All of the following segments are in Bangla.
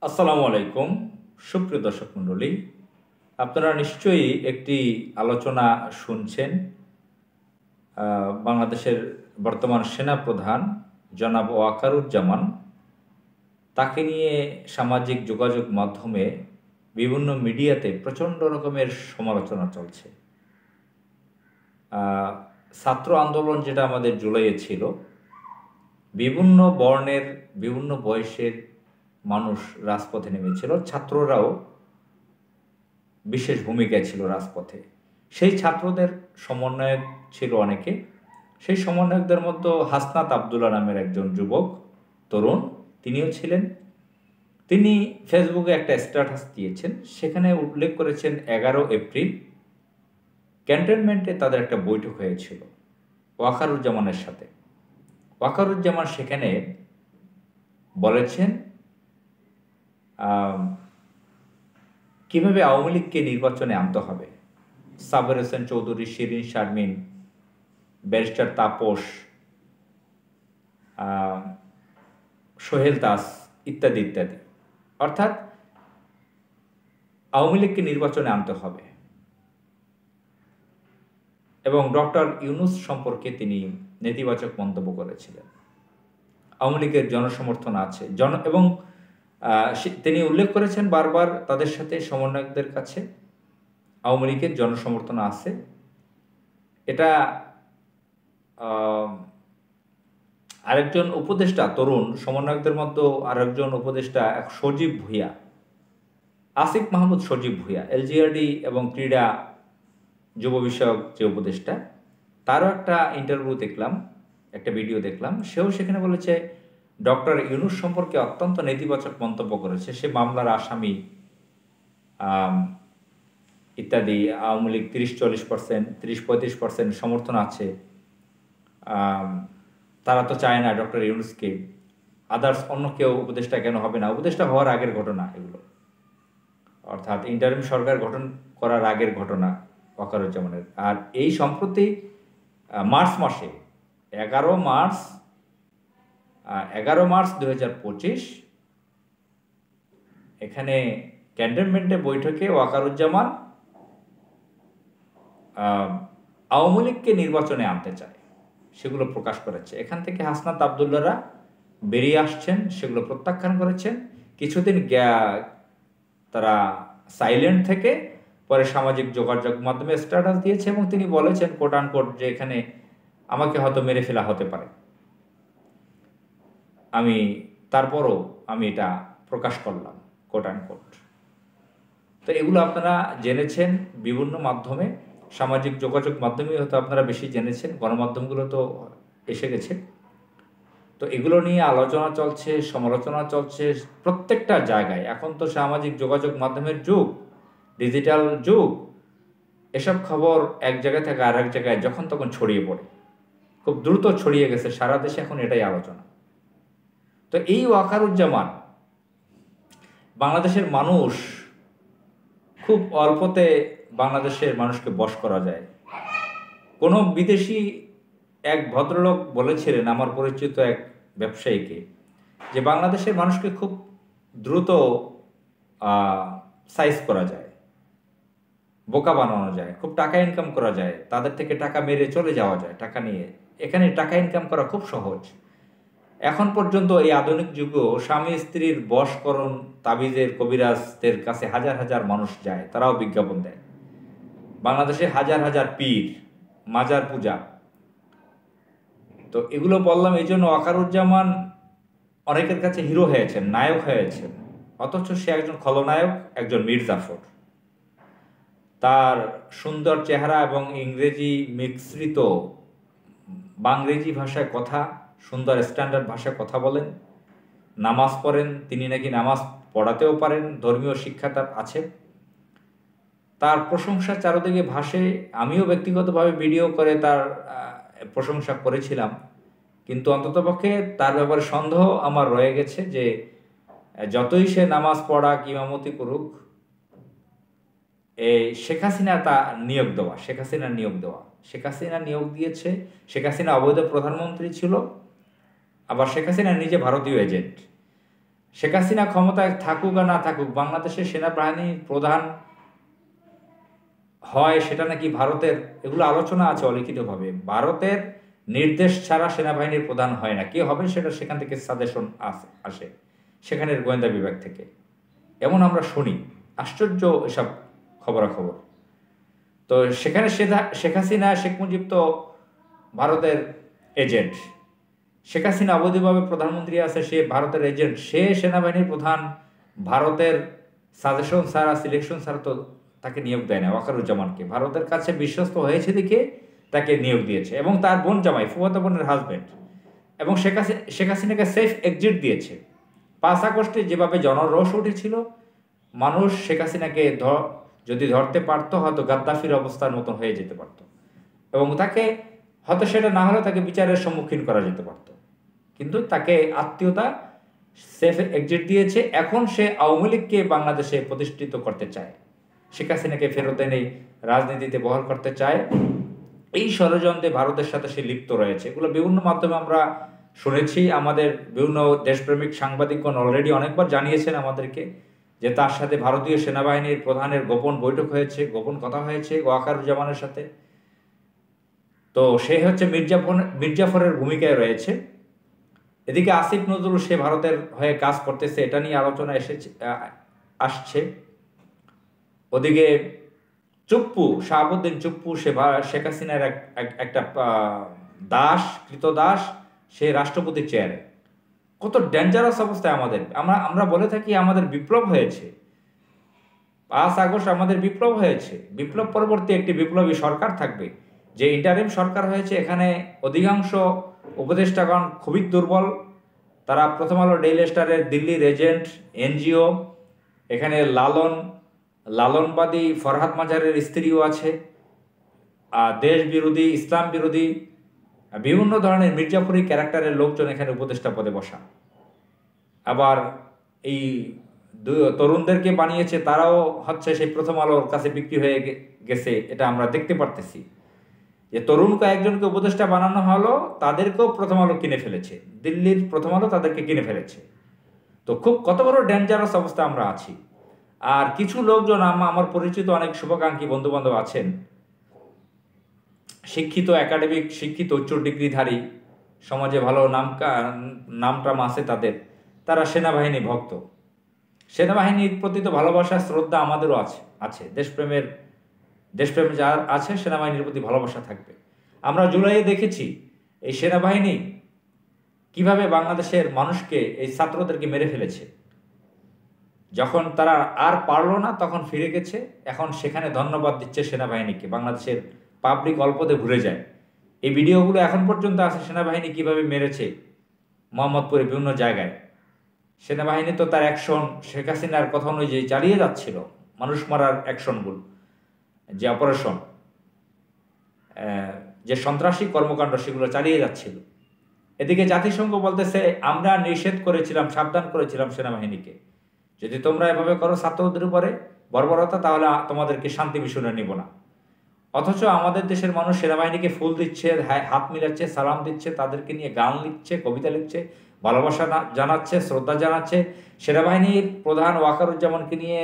আসসালামু আলাইকুম সুপ্রিয় দর্শক মণ্ডলী, আপনারা নিশ্চয়ই একটি আলোচনা শুনছেন। বাংলাদেশের বর্তমান সেনাপ্রধান জনাব ওয়াকারুজ্জামান, তাকে নিয়ে সামাজিক যোগাযোগ মাধ্যমে বিভিন্ন মিডিয়াতে প্রচণ্ড রকমের সমালোচনা চলছে। ছাত্র আন্দোলন যেটা আমাদের জুলাইয়ে ছিল, বিভিন্ন বর্ণের বিভিন্ন বয়সের মানুষ রাজপথে নেমেছিল, ছাত্ররাও বিশেষ ভূমিকায় ছিল রাজপথে। সেই ছাত্রদের সমন্বয়ক ছিল অনেকে। সেই সমন্বয়কদের মধ্যে হাসনাত আবদুল্লাহ নামের একজন যুবক তরুণ, তিনিও ছিলেন। তিনি ফেসবুকে একটা স্ট্যাটাস দিয়েছেন, সেখানে উল্লেখ করেছেন 11 এপ্রিল ক্যান্টনমেন্টে তাদের একটা বৈঠক হয়েছিল ওয়াকারুজ্জামানের সাথে। ওয়াকারুজ্জামান সেখানে বলেছেন কিভাবে আওয়ামী লীগকে নির্বাচনে আনতে হবে। সাবের হোসেন চৌধুরী, শিরিন শারমিন, ব্যারিস্টার তাপস, সোহেল দাস ইত্যাদি ইত্যাদি, অর্থাৎ আওয়ামী লীগকে নির্বাচনে আনতে হবে। এবং ডক্টর ইউনূস সম্পর্কে তিনি নেতিবাচক মন্তব্য করেছিলেন। আওয়ামী লীগের জনসমর্থন আছে এবং তিনি উল্লেখ করেছেন বারবার তাদের সাথে সমন্বয়কদের কাছে আওয়ামী লীগের জনসমর্থন আছে। এটা আরেকজন উপদেষ্টা, তরুণ সমন্বয়কদের মধ্যে আরেকজন উপদেষ্টা সজীব ভূঁইয়া, আসিফ মাহমুদ সজীব ভূঁইয়া, এলজিআরডি এবং ক্রীড়া যুব বিষয়ক যে উপদেষ্টা, তারও একটা ইন্টারভিউ দেখলাম, একটা ভিডিও দেখলাম। সেও সেখানে বলেছে ডক্টর ইউনূস সম্পর্কে অত্যন্ত নেতিবাচক মন্তব্য করেছে। সে মামলার আসামি ইত্যাদি। আওয়ামী লীগ 30-40%, 30-35% সমর্থন আছে। তারা তো চায় না ডক্টর ইউনূসকে, আদার্স অন্য কেউ উপদেষ্টা কেন হবে না? উপদেষ্টা হওয়ার আগের ঘটনা এগুলো, অর্থাৎ ইন্টারিম সরকার গঠন করার আগের ঘটনা ওয়াকারুজ্জামানের। আর এই সম্প্রতি মার্চ মাসে 11 মার্চ 2025 এখানে ক্যান্টনমেন্টে বৈঠকে ওয়াকারুজ্জামান আওয়ামী লীগকে নির্বাচনে আনতে চায়, সেগুলো প্রকাশ করেছে। এখান থেকে হাসনাত আবদুল্লাহরা বেরিয়ে আসছেন, সেগুলো প্রত্যাখ্যান করেছেন। কিছুদিন তারা সাইলেন্ট থেকে পরে সামাজিক যোগাযোগ মাধ্যমে স্ট্যাটাস দিয়েছে এবং তিনি বলেছেন কোট আনকোট যে এখানে আমাকে হয়তো মেরে ফেলা হতে পারে, তারপরও আমি এটা প্রকাশ করলাম, কোট আনকোট। তো এগুলো আপনারা জেনেছেন বিভিন্ন মাধ্যমে, সামাজিক যোগাযোগ মাধ্যমে হয়তো আপনারা বেশি জেনেছেন, গণমাধ্যমগুলো তো এসে গেছে। তো এগুলো নিয়ে আলোচনা চলছে, সমালোচনা চলছে প্রত্যেকটা জায়গায়। এখন তো সামাজিক যোগাযোগ মাধ্যমের যুগ, ডিজিটাল যুগ, এসব খবর এক জায়গা থেকে আর এক জায়গায় যখন তখন ছড়িয়ে পড়ে, খুব দ্রুত ছড়িয়ে গেছে সারা দেশে, এখন এটাই আলোচনা। তো এই ওয়াকারুজ্জামান, বাংলাদেশের মানুষ খুব অল্পতে বাংলাদেশের মানুষকে বশ করা যায়। কোনো বিদেশি এক ভদ্রলোক বলেছিলেন আমার পরিচিত এক ব্যবসায়ীকে, যে বাংলাদেশের মানুষকে খুব দ্রুত সাইজ করা যায়, বোকা বানানো যায়, খুব টাকা ইনকাম করা যায়, তাদের থেকে টাকা মেরে চলে যাওয়া যায় টাকা নিয়ে। এখানে টাকা ইনকাম করা খুব সহজ। এখন পর্যন্ত এই আধুনিক যুগেও স্বামী স্ত্রীর বশকরণ তাবিজের কবিরাজদের কাছে হাজার হাজার মানুষ যায়, তারাও বিজ্ঞাপন দেয়। বাংলাদেশে হাজার হাজার পীর, মাজার পূজা। তো এগুলো বললাম এই জন্য ওয়াকারুজ্জামান অনেকের কাছে হিরো হয়েছেন, নায়ক হয়েছেন, অথচ সে একজন খলনায়ক, একজন মীরজাফর। তার সুন্দর চেহারা এবং ইংরেজি মিশ্রিত বাংরেজি ভাষায় কথা, সুন্দর স্ট্যান্ডার্ড ভাষায় কথা বলেন, নামাজ পড়েন, তিনি নাকি নামাজ পড়াতেও পারেন, ধর্মীয় শিক্ষা তার আছে। তার প্রশংসা চারদিকে ভাসে। আমিও ব্যক্তিগতভাবে ভিডিও করে তার প্রশংসা করেছিলাম, কিন্তু অন্ততপক্ষে তার ব্যাপারে সন্দেহ আমার রয়ে গেছে যে যতই সে নামাজ পড়া ইমামতি করুক, শেখ হাসিনা নিয়োগ দেওয়া, শেখ হাসিনা নিয়োগ দিয়েছে। শেখ হাসিনা অবৈধ প্রধানমন্ত্রী ছিল, আবার শেখ হাসিনা নিজে ভারতীয় এজেন্ট। শেখ হাসিনা ক্ষমতায় থাকুক আর না থাকুক, বাংলাদেশের সেনাবাহিনী প্রধান হয় সেটা নাকি ভারতের, এগুলো আলোচনা আছে অলিখিতভাবে। ভারতের নির্দেশ ছাড়া সেনাবাহিনীর প্রধান হয় না। কে হবে সেটা সেখান থেকে সাজেশন আসে, সেখানের গোয়েন্দা বিভাগ থেকে। এমন আমরা শুনি, আশ্চর্য এসব খবরাখবর। তো সেখানে শেখ হাসিনা, শেখ মুজিব তো ভারতের এজেন্ট। শেখ হাসিনা অবৈধভাবে প্রধানমন্ত্রী আছে, সে ভারতের এজেন্ট, সে সেনাবাহিনীর প্রধান। ভারতের সাজেশন ছাড়া, সিলেকশন ছাড়া তো তাকে নিয়োগ দেয় না। ওয়াকারুজ্জামানকে ভারতের কাছে বিশ্বস্ত হয়েছে দেখে তাকে নিয়োগ দিয়েছে, এবং তার বোন জামাই, ফুফাতো বোনের হাজব্যান্ড। এবং শেখ হাসিনাকে সেফ এক্সিট দিয়েছে। 5 আগস্টে যেভাবে জনরোষ উঠেছিল, মানুষ শেখ হাসিনাকে যদি ধরতে পারতো, হয়তো গাদ্দাফির অবস্থার মতন হয়ে যেতে পারতো, এবং তাকে হয়তো সেটা না হলে তাকে বিচারের সম্মুখীন করা যেতে পারত। কিন্তু তাকে আত্মীয়তা সেফ এক্সিট দিয়েছে। এখন সে আওয়ামী লীগকে বাংলাদেশে প্রতিষ্ঠিত করতে চায়, শেখ হাসিনাকে ফেরত এনে রাজনীতিতে বহাল করতে চায়। এই ষড়যন্ত্রে ভারতের সাথে সে লিপ্ত রয়েছে। এগুলো বিভিন্ন মাধ্যমে আমরা শুনেছি। আমাদের বিভিন্ন দেশপ্রেমিক সাংবাদিকগণ অলরেডি অনেকবার জানিয়েছেন আমাদেরকে যে তার সাথে ভারতীয় সেনাবাহিনীর প্রধানের গোপন বৈঠক হয়েছে, গোপন কথা হয়েছে ওয়াকারুজ্জামানের সাথে। তো সে হচ্ছে মির্জাফরের ভূমিকায় রয়েছে। এদিকে আসিফ নজরুল, সে ভারতের হয়ে কাজ করতেছে, এটা নিয়ে আলোচনা আসছে। ওদিকে চুপ্পু, শাহাবুদ্দিন চুপ্পু, সে শেখ হাসিনার একটা দাস, কৃতদাস, সে রাষ্ট্রপতির চেয়ারে। কত ডেঞ্জারাস অবস্থায় আমাদের। আমরা বলে থাকি আমাদের বিপ্লব হয়েছে, 5 আগস্ট আমাদের বিপ্লব হয়েছে। বিপ্লব পরবর্তী একটি বিপ্লবী সরকার থাকবে। যে ইন্টারিম সরকার হয়েছে, এখানে অধিকাংশ উপদেষ্টাগণ খুবই দুর্বল। তারা প্রথম আলো ডেইলি স্টারের দিল্লির এজেন্ট, এনজিও, এখানে লালনবাদী ফরহাদ মাজারের স্ত্রীও আছে, দেশ বিরোধী, ইসলাম বিরোধী, বিভিন্ন ধরনের মির্জাফরি ক্যারেক্টারের লোকজন এখানে উপদেষ্টা পদে বসা। আবার এই তরুণদেরকে বানিয়েছে, তারাও হচ্ছে সেই প্রথম আলোর কাছে বিক্রি হয়ে গেছে। এটা আমরা দেখতে পারতেছি যে তরুণ কয়েকজনকে উপদেষ্টা বানানো হলো, তাদেরকেও প্রথম আলো কিনে ফেলেছে। দিল্লির প্রথম আলো তাদেরকে কিনে ফেলেছে। তো খুব কত বড় ডেঞ্জারাস অবস্থা আমরা আছি। আর কিছু লোকজন, আমার পরিচিত অনেক শুভাকাঙ্ক্ষী বন্ধু বান্ধব আছেন, শিক্ষিত, একাডেমিক শিক্ষিত, উচ্চ ডিগ্রিধারী, সমাজে ভালো নামটাম আছে তাদের, তারা সেনাবাহিনী ভক্ত। সেনাবাহিনীর প্রতি তো ভালোবাসা, শ্রদ্ধা আমাদেরও আছে। দেশপ্রেম যার আছে, সেনাবাহিনীর প্রতি ভালোবাসা থাকবে। আমরা জুলাইয়ে দেখেছি এই সেনাবাহিনী কিভাবে বাংলাদেশের মানুষকে, এই ছাত্রদেরকে মেরে ফেলেছে। যখন তারা আর পারলো না, তখন ফিরে গেছে। এখন সেখানে ধন্যবাদ দিচ্ছে সেনাবাহিনীকে। বাংলাদেশের পাবলিক অল্পতে ভুলে যায়। এই ভিডিওগুলো এখন পর্যন্ত আছে, সেনাবাহিনী কিভাবে মেরেছে মোহাম্মদপুরে বিভিন্ন জায়গায়। সেনাবাহিনী তো তার অ্যাকশন শেখ হাসিনার কথা অনুযায়ী চালিয়ে যাচ্ছিল, মানুষ মারার অ্যাকশনগুলো, যে অপারেশন, যে সন্ত্রাসী কর্মকাণ্ড, সেগুলো চালিয়ে যাচ্ছিল। এদিকে জাতিসংঘ বলতেছে, আমরা নিষেধ করেছিলাম, সাবধান করেছিলাম সেনাবাহিনীকে, যদি তোমরা এভাবে করো ছাত্রদের উপরে বর্বরতা, তাহলে তোমাদেরকে শান্তি মিশনে নিব না। অথচ আমাদের দেশের মানুষ সেনাবাহিনীকে ফুল দিচ্ছে, হাত মিলাচ্ছে, সালাম দিচ্ছে, তাদেরকে নিয়ে গান লিখছে, কবিতা লিখছে, ভালোবাসা জানাচ্ছে, শ্রদ্ধা জানাচ্ছে। সেনাবাহিনীর প্রধান ওয়াকারুজ্জামানকে নিয়ে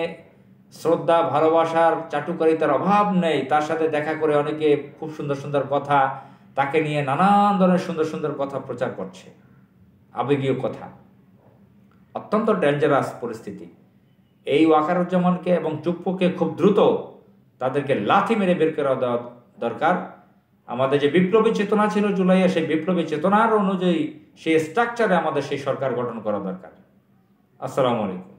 শ্রদ্ধা, ভালোবাসার, চাটুকারিতার অভাব নেই। তার সাথে দেখা করে অনেকে খুব সুন্দর সুন্দর কথা, তাকে নিয়ে নানান ধরনের সুন্দর সুন্দর কথা প্রচার করছে, আবেগীয় কথা। অত্যন্ত ডেঞ্জারাস পরিস্থিতি। এই ওয়াকারুজ্জামানকে এবং চুপ্পুকে খুব দ্রুত তাদেরকে লাথি মেরে বের করা দেওয়া দরকার। আমাদের যে বিপ্লবী চেতনা ছিল জুলাইয়ে, সেই বিপ্লবী চেতনার অনুযায়ী সেই স্ট্রাকচারে আমাদের সেই সরকার গঠন করা দরকার। আসসালামু আলাইকুম।